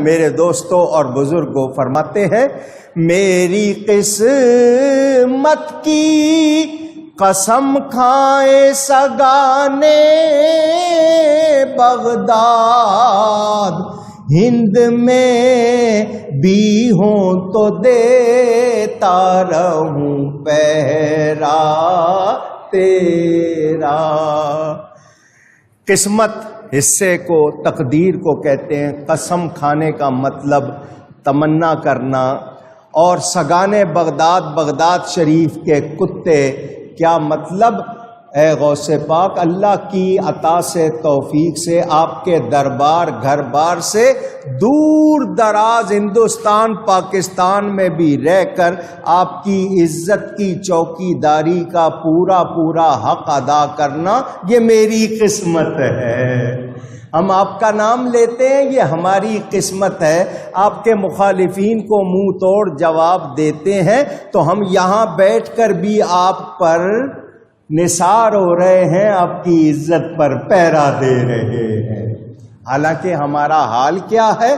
میرے دوستوں اور بزرگوں فرماتے ہیں میری قسمت کی قسم کھائے سگانے بغداد، ہند میں بھی ہوں تو دیتا رہوں پہرا تیرا۔ قسمت حصے کو، تقدیر کو کہتے ہیں۔ قسم کھانے کا مطلب تمنا کرنا، اور سگانے بغداد، بغداد شریف کے کتے، کیا مطلب؟ اے غوث پاک، اللہ کی عطا سے، توفیق سے، آپ کے دربار گھر بار سے دور دراز ہندوستان پاکستان میں بھی رہ کر آپ کی عزت کی چوکی داری کا پورا پورا حق ادا کرنا، یہ میری قسمت ہے۔ ہم آپ کا نام لیتے ہیں، یہ ہماری قسمت ہے۔ آپ کے مخالفین کو منہ توڑ جواب دیتے ہیں تو ہم یہاں بیٹھ کر بھی آپ پر نثار ہو رہے ہیں، آپ کی عزت پر پہرا دے رہے ہیں۔ حالانکہ ہمارا حال کیا ہے؟